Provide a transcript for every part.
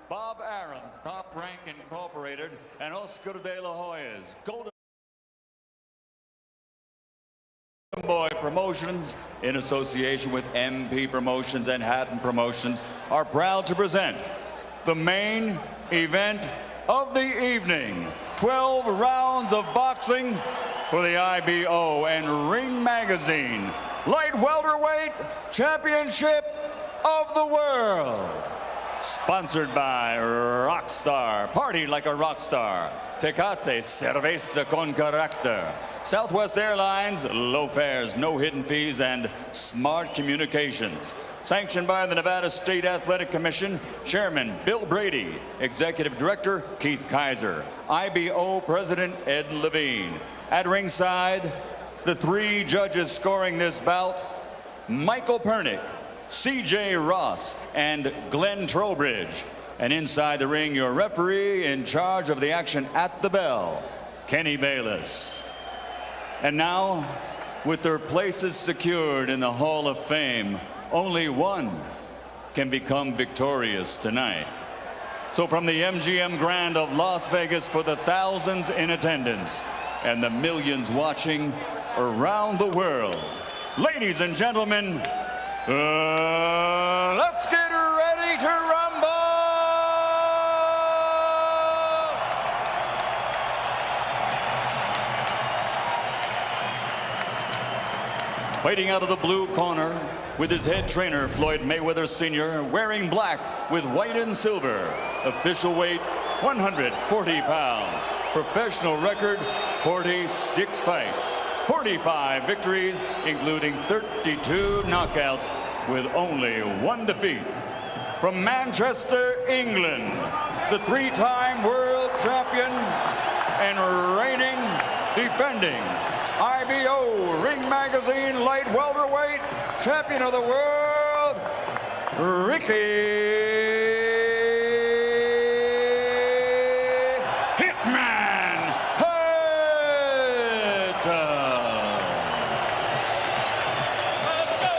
Bob Arum's Top Rank Incorporated, and Oscar de la Hoya's Golden Boy Promotions, in association with MP Promotions and Hatton Promotions, are proud to present the main event of the evening. 12 rounds of boxing for the IBO and Ring Magazine Light Welterweight Championship of the World. Sponsored by Rockstar, party like a rock star. Tecate, cerveza con carácter. Southwest Airlines, low fares, no hidden fees, and smart communications. Sanctioned by the Nevada State Athletic Commission, Chairman Bill Brady, Executive Director Keith Kaiser, IBO President Ed Levine. At ringside, the three judges scoring this bout, Michael Pernick, C.J. Ross, and Glenn Trowbridge. And inside the ring, your referee in charge of the action at the bell, Kenny Bayless. And now, with their places secured in the Hall of Fame, only one can become victorious tonight. So from the MGM Grand of Las Vegas, for the thousands in attendance and the millions watching around the world, ladies and gentlemen, let's get ready to rumble! Fighting out of the blue corner, with his head trainer, Floyd Mayweather Sr., wearing black with white and silver. Official weight, 140 pounds. Professional record, 46 fights. 45 victories, including 32 knockouts, with only one defeat. From Manchester, England, the three-time world champion and reigning, defending IBO Ring Magazine Light Welterweight Champion of the World, Ricky Hitman Hatton. Let's go.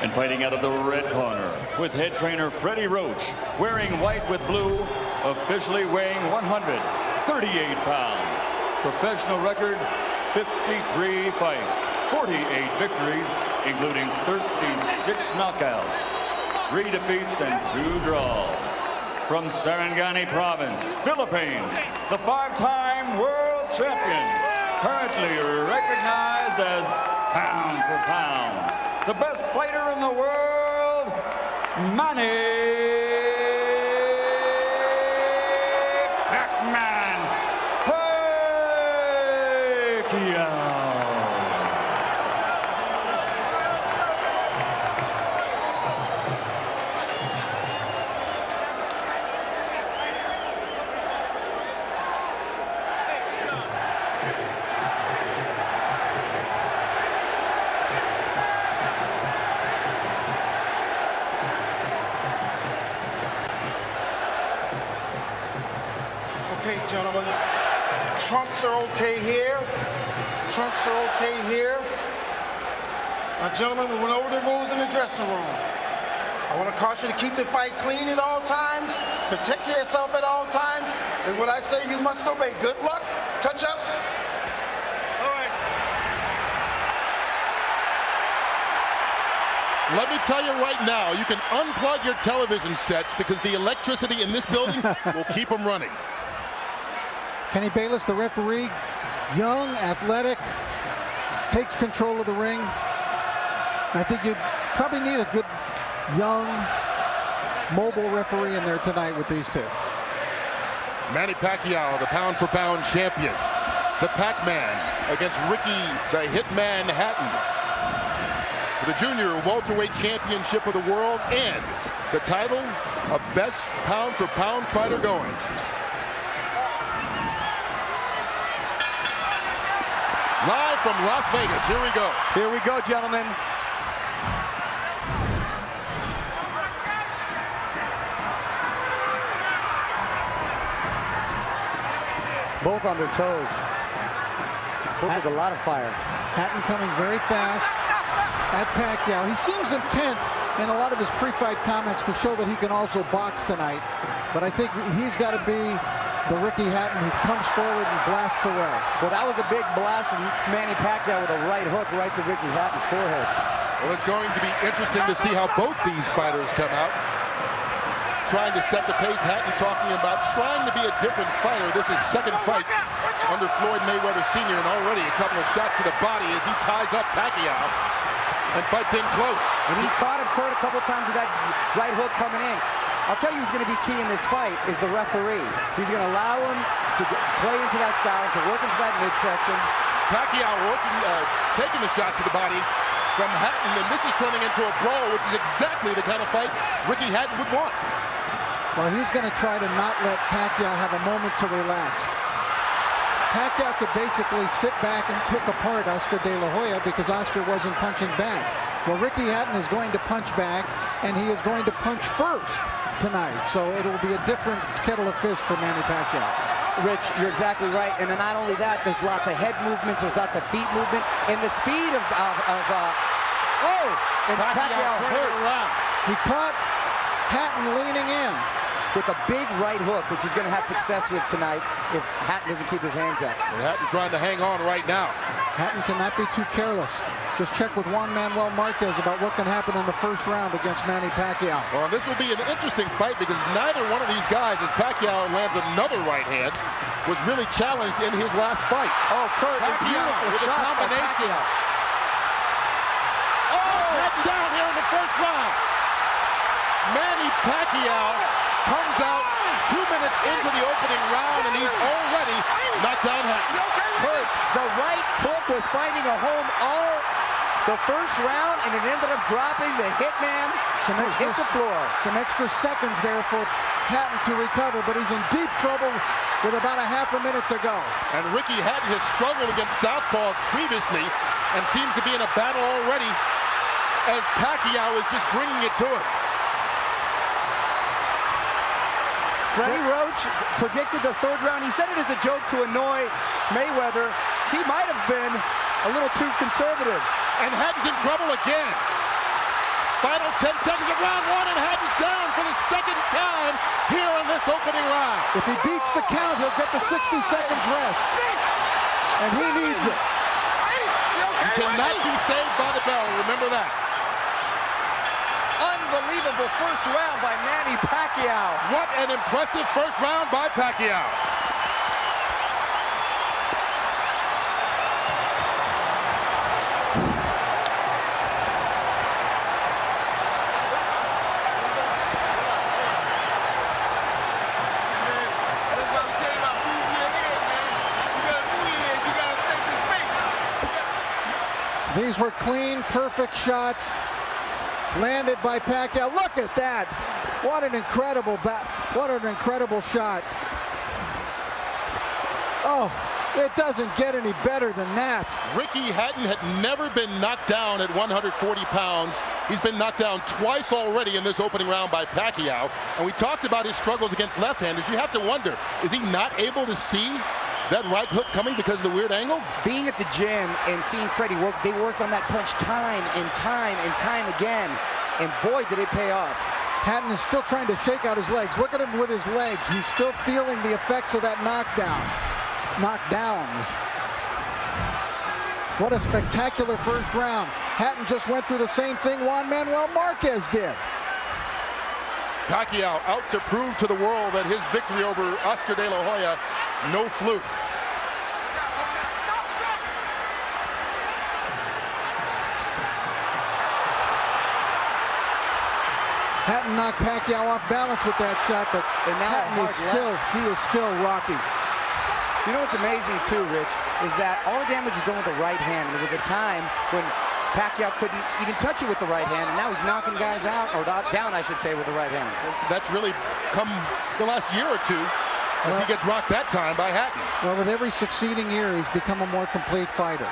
And fighting out of the red corner, with head trainer Freddie Roach, wearing white with blue, officially weighing 138 pounds. Professional record, 53 fights, 48 victories, including 36 knockouts, 3 defeats and 2 draws. From Sarangani Province, Philippines, the 5-time world champion, currently recognized as pound for pound, the best fighter in the world, Manny Pacman. Okay, gentlemen, trunks are okay here. Trunks are okay here. Now, gentlemen, we went over the rules in the dressing room. I want to caution you to keep the fight clean at all times, protect yourself at all times, and what I say you must obey. Good luck. Touch up. All right. Let me tell you right now, you can unplug your television sets because the electricity in this building will keep them running. Kenny Bayless, the referee, young, athletic, takes control of the ring. I think you probably need a good, young, mobile referee in there tonight with these two. Manny Pacquiao, the pound-for-pound champion. The Pacman against Ricky, the Hitman Hatton. For the Junior Welterweight Championship of the World and the title of Best Pound-for-Pound Fighter going. Live from Las Vegas, here we go. Here we go, gentlemen. Both on their toes. Both with a lot of fire. Hatton coming very fast at Pacquiao. He seems intent in a lot of his pre-fight comments to show that he can also box tonight. But I think he's got to be the Ricky Hatton who comes forward and blasts away. Well, that was a big blast from Manny Pacquiao with a right hook right to Ricky Hatton's forehead. Well, it's going to be interesting to see how both these fighters come out. Trying to set the pace. Hatton talking about trying to be a different fighter. This is second fight under Floyd Mayweather Sr. and already a couple of shots to the body as he ties up Pacquiao and fights in close. And he's caught him, Kurt, a couple times with that right hook coming in. I'll tell you who's going to be key in this fight is the referee. He's going to allow him to play into that style, to work into that midsection. Pacquiao working, taking the shots to the body from Hatton, and this is turning into a brawl, which is exactly the kind of fight Ricky Hatton would want. Well, he's going to try to not let Pacquiao have a moment to relax. Pacquiao could basically sit back and pick apart Oscar De La Hoya because Oscar wasn't punching back. Well, Ricky Hatton is going to punch back, and he is going to punch first tonight. So it will be a different kettle of fish for Manny Pacquiao. Rich, you're exactly right. And then not only that, there's lots of head movements, there's lots of feet movement, and the speed of and Pacquiao hurt. He caught Hatton leaning in with a big right hook, which he's going to have success with tonight if Hatton doesn't keep his hands up. And Hatton trying to hang on right now. Hatton cannot be too careless. Just check with Juan Manuel Marquez about what can happen in the first round against Manny Pacquiao. Well, this will be an interesting fight because neither one of these guys, as Pacquiao lands another right hand, was really challenged in his last fight. Oh, Kurt, Pacquiao with a combination. Oh, Hatton down here in the first round. Manny Pacquiao comes out 2 minutes into the opening round, and he's already knocked down Hatton. Kurt, the right hook was finding a home all the first round, and it ended up dropping the hitman hit the floor. Some extra seconds there for Hatton to recover, but he's in deep trouble with about a half a minute to go. And Ricky Hatton has struggled against southpaws previously and seems to be in a battle already as Pacquiao is just bringing it to him. Freddie Roach predicted the third round. He said it as a joke to annoy Mayweather. He might have been a little too conservative. And Hatton's in trouble again. Final 10 seconds of round one, and Hatton's down for the second time here in this opening round. If he beats the count, he'll get the 60 seconds rest. And he needs it. He cannot be saved by the bell, remember that. Unbelievable first round by Manny Pacquiao. What an impressive first round by Pacquiao. These were clean, perfect shots landed by Pacquiao. Look at that. What an incredible shot. Oh, it doesn't get any better than that. Ricky Hatton had never been knocked down at 140 pounds. He's been knocked down twice already in this opening round by Pacquiao. And we talked about his struggles against left-handers. You have to wonder, is he not able to see that right hook coming because of the weird angle? Being at the gym and seeing Freddie work, they worked on that punch time and time and time again. And boy, did it pay off. Hatton is still trying to shake out his legs. Look at him with his legs. He's still feeling the effects of that knockdowns. What a spectacular first round. Hatton just went through the same thing Juan Manuel Marquez did. Pacquiao out to prove to the world that his victory over Oscar De La Hoya, no fluke. Hatton knocked Pacquiao off balance with that shot, but Hatton is still rocky. You know what's amazing too, Rich, is that all the damage was done with the right hand. And there was a time when Pacquiao couldn't even touch it with the right hand, and now he's knocking guys out, or down, I should say, with the right hand. That's really come the last year or two as he gets rocked that time by Hatton. Well, with every succeeding year, he's become a more complete fighter.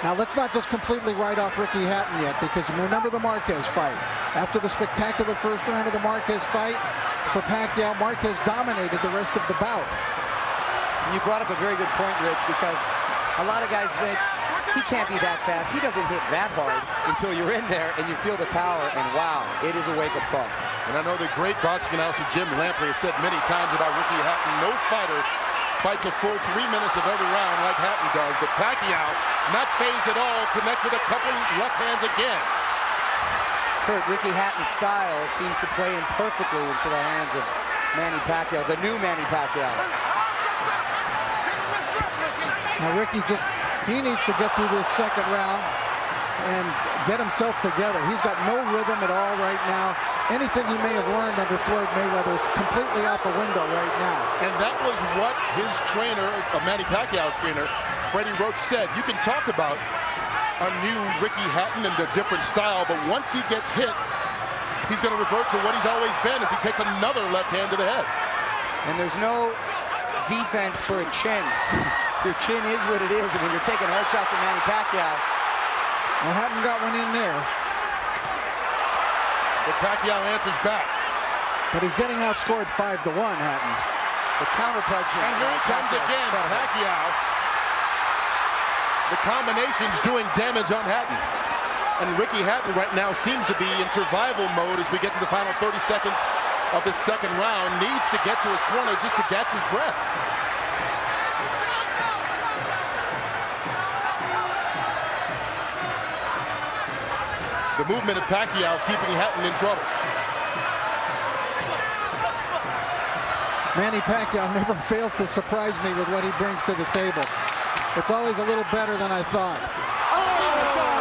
Now, let's not just completely write off Ricky Hatton yet, because remember the Marquez fight. After the spectacular first round of the Marquez fight, for Pacquiao, Marquez dominated the rest of the bout. You brought up a very good point, Rich, because a lot of guys think he can't be that fast. He doesn't hit that hard until you're in there and you feel the power, and wow, it is a wake-up call. And I know the great boxing announcer Jim Lampley has said many times about Ricky Hatton, no fighter fights a full 3 minutes of every round like Hatton does, but Pacquiao, not phased at all, connects with a couple left hands again. Kurt, Ricky Hatton's style seems to play in perfectly into the hands of Manny Pacquiao, the new Manny Pacquiao. Now Ricky he needs to get through this second round and get himself together. He's got no rhythm at all right now. Anything he may have learned under Floyd Mayweather is completely out the window right now. And that was what his trainer, Manny Pacquiao's trainer, Freddie Roach, said. You can talk about a new Ricky Hatton and a different style, but once he gets hit, he's going to revert to what he's always been as he takes another left hand to the head. And there's no defense for a chin. Your chin is what it is, and when you're taking hard shots from Manny Pacquiao. Well, Hatton got one in there. But Pacquiao answers back. But he's getting outscored 5-1, Hatton. The counter punch. And here it comes again, Pacquiao. The combination's doing damage on Hatton. And Ricky Hatton right now seems to be in survival mode as we get to the final 30 seconds of the second round. Needs to get to his corner just to catch his breath. The movement of Pacquiao keeping Hatton in trouble. Manny Pacquiao never fails to surprise me with what he brings to the table. It's always a little better than I thought. Oh,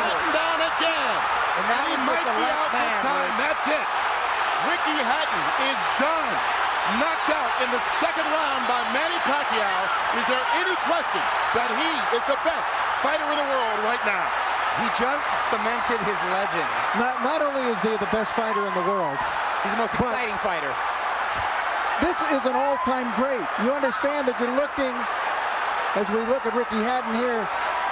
Hatton down again. And that He was might with the be left out this hand, time. Rich. That's it. Ricky Hatton is done. Knocked out in the second round by Manny Pacquiao. Is there any question that he is the best fighter in the world right now? He just cemented his legend. Not only is he the best fighter in the world, He's the most exciting fighter. this is an all-time great. You understand that you're looking, as we look at Ricky Hatton here,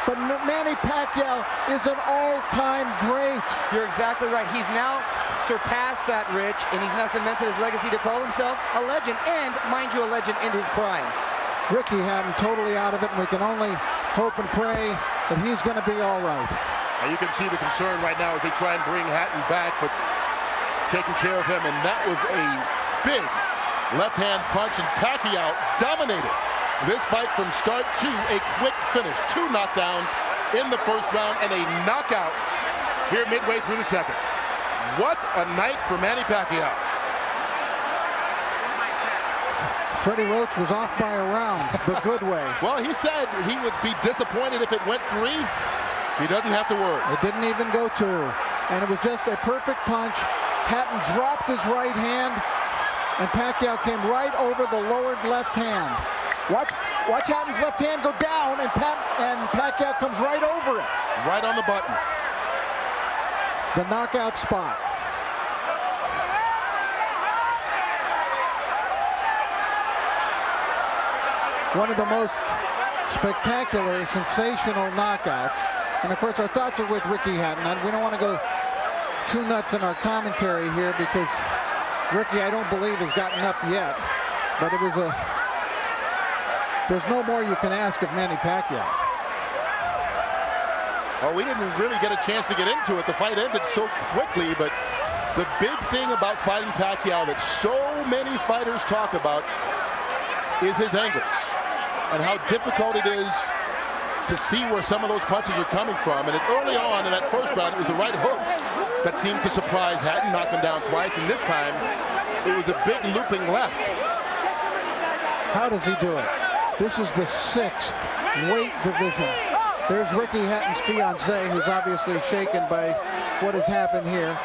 but Manny Pacquiao is an all-time great. You're exactly right. He's now surpassed that, Rich, and he's now cemented his legacy to call himself a legend, and, mind you, a legend in his prime. Ricky Hatton totally out of it, and we can only hope and pray that he's going to be all right. Now you can see the concern right now as they try and bring Hatton back, but taking care of him, and that was a big left-hand punch, and Pacquiao dominated this fight from start to a quick finish. 2 knockdowns in the first round and a knockout here midway through the second. What a night for Manny Pacquiao. Freddie Roach was off by a round the good way. Well, he said he would be disappointed if it went 3. He doesn't have to worry. It didn't even go 2. And it was just a perfect punch. Hatton dropped his right hand, and Pacquiao came right over the lowered left hand. Watch Hatton's left hand go down, and Pacquiao comes right over it. Right on the button. The knockout spot. One of the most spectacular, sensational knockouts. And of course, our thoughts are with Ricky Hatton. And we don't want to go too nuts in our commentary here because Ricky, I don't believe, has gotten up yet. But it was there's no more you can ask of Manny Pacquiao. Well, we didn't really get a chance to get into it. The fight ended so quickly, but the big thing about fighting Pacquiao that so many fighters talk about is his angles and how difficult it is to see where some of those punches are coming from. And early on in that first round, it was the right hooks that seemed to surprise Hatton, knock him down twice, and this time it was a big looping left. How does he do it? This is the 6th weight division. There's Ricky Hatton's fiancée, who's obviously shaken by what has happened here.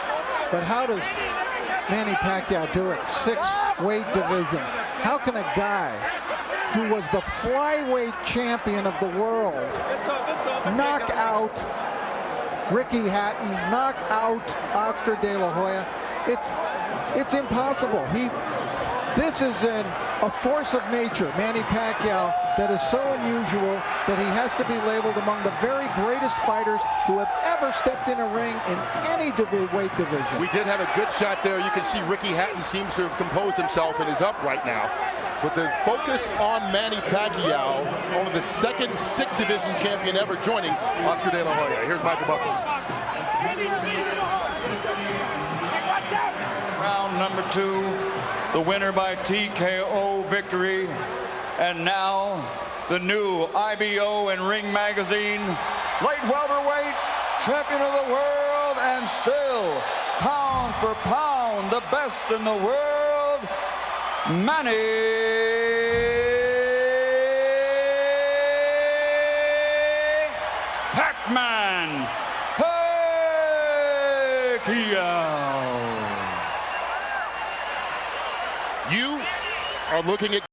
But how does Manny Pacquiao do it? 6 weight divisions. How can a guy who was the flyweight champion of the world knock out Ricky Hatton, knock out Oscar De La Hoya? It's impossible. This is a force of nature, Manny Pacquiao, that is so unusual that he has to be labeled among the very greatest fighters who have ever stepped in a ring in any weight division. We did have a good shot there. You can see Ricky Hatton seems to have composed himself and is up right now. But the focus on Manny Pacquiao, only the second 6th division champion ever joining Oscar De La Hoya. Here's Michael Buffalo. Round number 2, the winner by TKO victory. And now, the new IBO and Ring Magazine light welterweight champion of the world, and still, pound for pound, the best in the world, Manny Pacman Pacquiao. You are looking at